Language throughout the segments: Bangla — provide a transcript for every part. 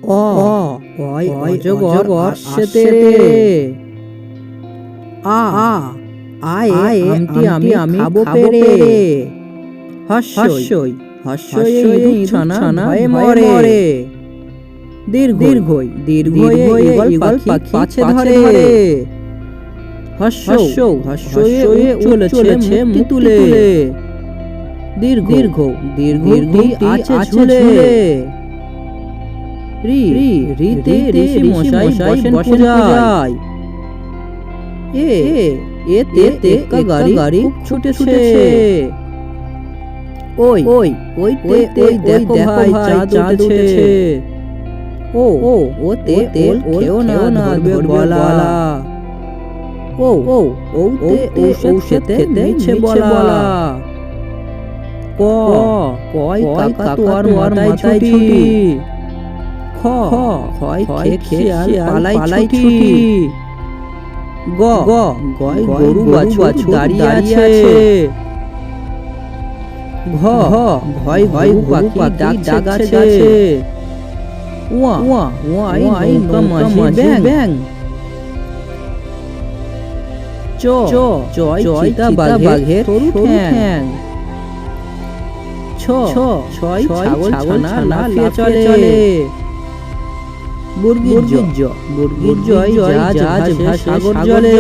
অ অয় অজগর আসছে রে। আ আয় আমটি আমি খাবো পেরে। হস্যই হস্যই ইঁদুর ছানা ভয়ে মরে। দীর্ঘই দীর্ঘই ঈগল পাখি পাছে ধরে। হস্যই চলেছে মুখ তুলে। দীর্ঘ দীর্ঘটি আছে ঝুলে। ঋতে ঋষি মশাই বসেন পূজায়। এতে গাড়ি ছুটেছে। ওইতে দেখো ভাই চাঁদ উঠেছে। ওতে খেও না ধরবে গলা। ওতে ঔষধ নিচ্ছে বলা। কয় কাকাতুয়ার মাথায় ছুটি। খয় খেয়ে পালাই ছুটি। গয় গরু বাছুর দাঁড়িয়ে আছে। ভয় গরু পাখি ডাকছে। ওয়াই নৌকা মাঝি ব্যাং। চয় চিতা বাঘের সরু ঠ্যাং। ছয় ছাগল ছানা লাফিয়ে চলে। বুর্গির জয় জাহাজ সাগর জলে।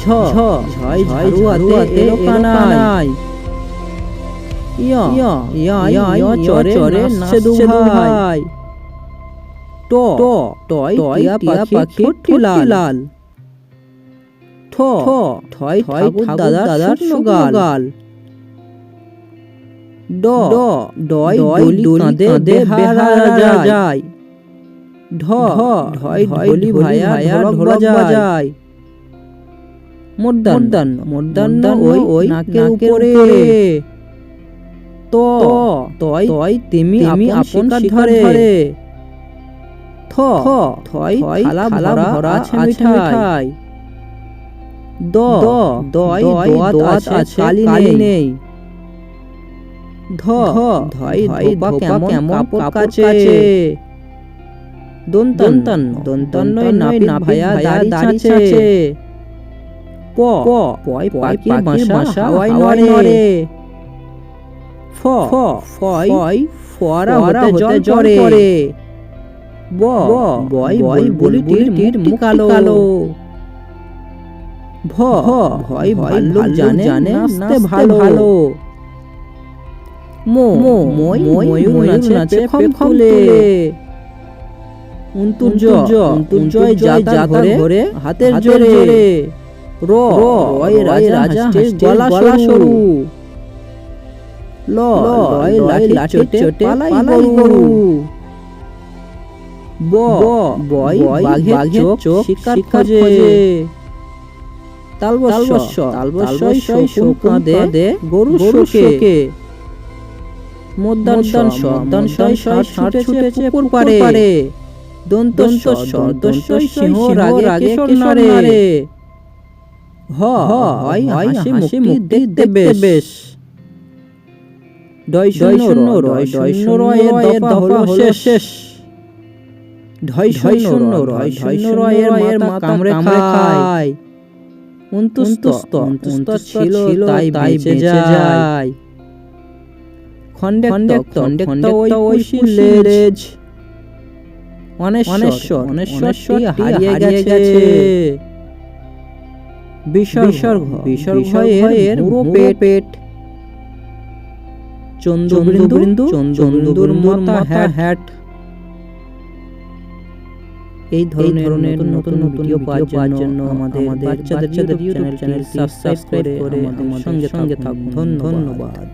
ঝয় ঝাড়ুয়াতে এলো কানাই। চরে নাচে দুভাই। টয় টিয়া পাখি ঠোঁট লাল। ঠয় ঠাকুর দাদার শুকনো গাল। ডয় ডলি কাঁধে বেহারা যায়। ঢয় ঢলি ভায়া ঢোলক বাজায়। মূর্ধন্য ওই নাকের উপরে। তয় তিমি আপন শিকার ধরে। থয় থালা ভরা আছে মিঠাই। দয় দোয়াত আছে কালি নেই। ধয় ধোপা কেমন কাপড় কাচে। দন্তন্নয় নাপিত ভায়া দাড়ি চাচে। পয় পাখির বাসা হাওয়ায় নড়ে। ফয় ফোয়ারা হতে জল পড়ে। বয় বুলবুলিটির মুখ কালো। ভয় ভাল্লুক জানে নাচতে ভালো। ময়ূর নাচে খম খুলে। উন্তুজয় যাতা ঘরে হাতের জোরে। রয় রাজা গলা সরু। লয় লাঠি চোটে পালাই গরু। বয় বাঘের চোখ শিকার খোঁজে। তালবস্যই শোক কাঁদে গরু শোকে। মধ্যাহ্নশয় ষাঁড় ছুটেছে পুকুর পাড়ে। দন্তস্বই সিংহ রাগে নারে। হয় হাসি মুক্তি দেখতে বেশ। ডয় শূন্য রয়ের দফা হলো শেষ। ঢয় শূন্য রয়ের মা কামড়ে খায়। উন্তুস্ত ছিল তাই বেঁচে যায়। খন্ডেক্ত ওই লেজ। অনেশ্বরটি হারিয়ে গেছে। বিসর্গ এর পুরো পেট। চন্দ্রবিন্দুর মাথা হ্যাট। এই ধরনের নতুন ভিডিও পাওয়ার জন্য আমাদের বাচ্চাদের ইউটিউব চ্যানেলটি সাবস্ক্রাইব করে আমাদের সঙ্গে থাকুন। ধন্যবাদ।